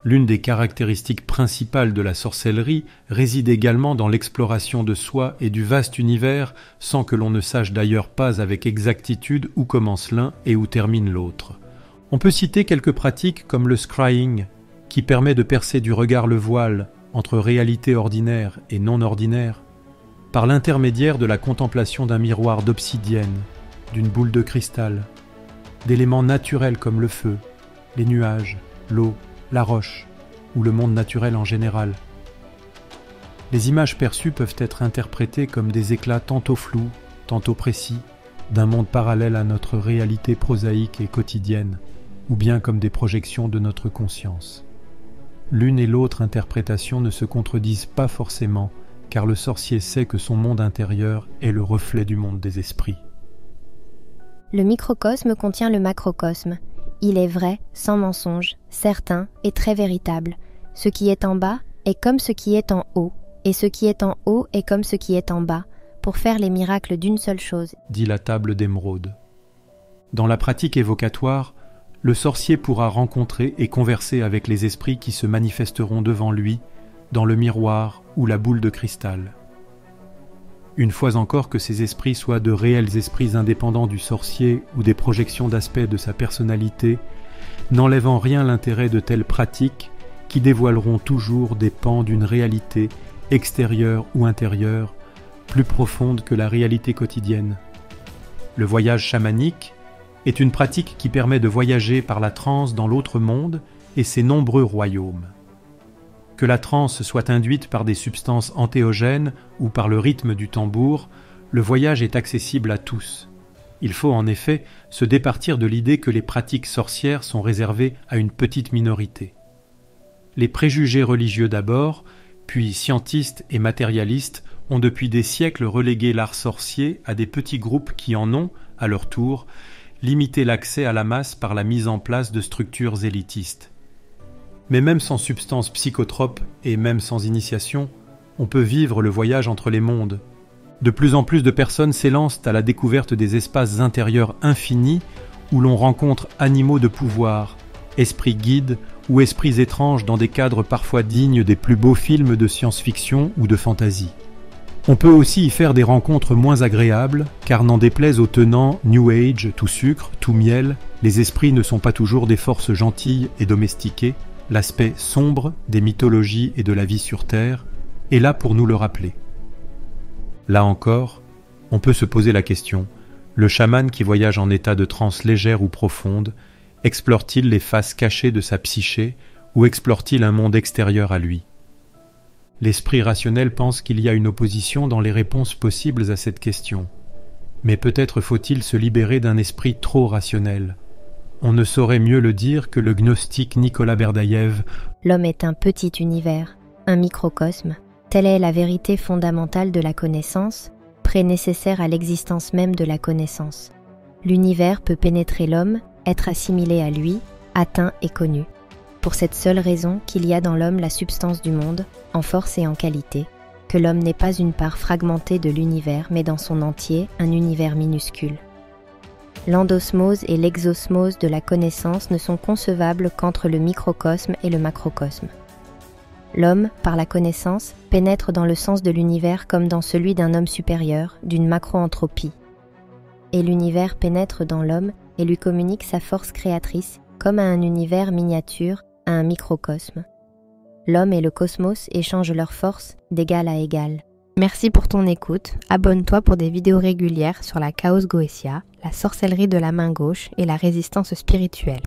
L'une des caractéristiques principales de la sorcellerie réside également dans l'exploration de soi et du vaste univers sans que l'on ne sache d'ailleurs pas avec exactitude où commence l'un et où termine l'autre. On peut citer quelques pratiques comme le scrying, qui permet de percer du regard le voile entre réalité ordinaire et non ordinaire, par l'intermédiaire de la contemplation d'un miroir d'obsidienne, d'une boule de cristal, d'éléments naturels comme le feu, les nuages, l'eau, la roche, ou le monde naturel en général. Les images perçues peuvent être interprétées comme des éclats tantôt flous, tantôt précis, d'un monde parallèle à notre réalité prosaïque et quotidienne, ou bien comme des projections de notre conscience. L'une et l'autre interprétation ne se contredisent pas forcément, car le sorcier sait que son monde intérieur est le reflet du monde des esprits. Le microcosme contient le macrocosme. Il est vrai, sans mensonge, certain et très véritable. Ce qui est en bas est comme ce qui est en haut, et ce qui est en haut est comme ce qui est en bas, pour faire les miracles d'une seule chose, dit la table d'émeraude. Dans la pratique évocatoire, le sorcier pourra rencontrer et converser avec les esprits qui se manifesteront devant lui, dans le miroir ou la boule de cristal. Une fois encore que ces esprits soient de réels esprits indépendants du sorcier ou des projections d'aspects de sa personnalité, n'enlèvant rien l'intérêt de telles pratiques qui dévoileront toujours des pans d'une réalité, extérieure ou intérieure, plus profonde que la réalité quotidienne. Le voyage chamanique est une pratique qui permet de voyager par la transe dans l'autre monde et ses nombreux royaumes. Que la transe soit induite par des substances antéogènes ou par le rythme du tambour, le voyage est accessible à tous. Il faut en effet se départir de l'idée que les pratiques sorcières sont réservées à une petite minorité. Les préjugés religieux d'abord, puis scientistes et matérialistes ont depuis des siècles relégué l'art sorcier à des petits groupes qui en ont, à leur tour, limité l'accès à la masse par la mise en place de structures élitistes. Mais même sans substances psychotropes et même sans initiation, on peut vivre le voyage entre les mondes. De plus en plus de personnes s'élancent à la découverte des espaces intérieurs infinis où l'on rencontre animaux de pouvoir, esprits guides ou esprits étranges dans des cadres parfois dignes des plus beaux films de science-fiction ou de fantasy. On peut aussi y faire des rencontres moins agréables, car n'en déplaise aux tenants New Age, tout sucre, tout miel, les esprits ne sont pas toujours des forces gentilles et domestiquées, l'aspect sombre des mythologies et de la vie sur Terre est là pour nous le rappeler. Là encore, on peut se poser la question, le chaman qui voyage en état de transe légère ou profonde, explore-t-il les faces cachées de sa psyché ou explore-t-il un monde extérieur à lui ? L'esprit rationnel pense qu'il y a une opposition dans les réponses possibles à cette question. Mais peut-être faut-il se libérer d'un esprit trop rationnel. On ne saurait mieux le dire que le gnostique Nicolas Berdaïev. L'homme est un petit univers, un microcosme. Telle est la vérité fondamentale de la connaissance, prénécessaire à l'existence même de la connaissance. L'univers peut pénétrer l'homme, être assimilé à lui, atteint et connu. Pour cette seule raison qu'il y a dans l'homme la substance du monde, en force et en qualité, que l'homme n'est pas une part fragmentée de l'univers, mais dans son entier, un univers minuscule. L'endosmose et l'exosmose de la connaissance ne sont concevables qu'entre le microcosme et le macrocosme. L'homme, par la connaissance, pénètre dans le sens de l'univers comme dans celui d'un homme supérieur, d'une macroentropie. Et l'univers pénètre dans l'homme et lui communique sa force créatrice comme à un univers miniature, à un microcosme. L'homme et le cosmos échangent leurs forces d'égal à égal. Merci pour ton écoute. Abonne-toi pour des vidéos régulières sur la Chaos Goetia, la sorcellerie de la main gauche et la résistance spirituelle.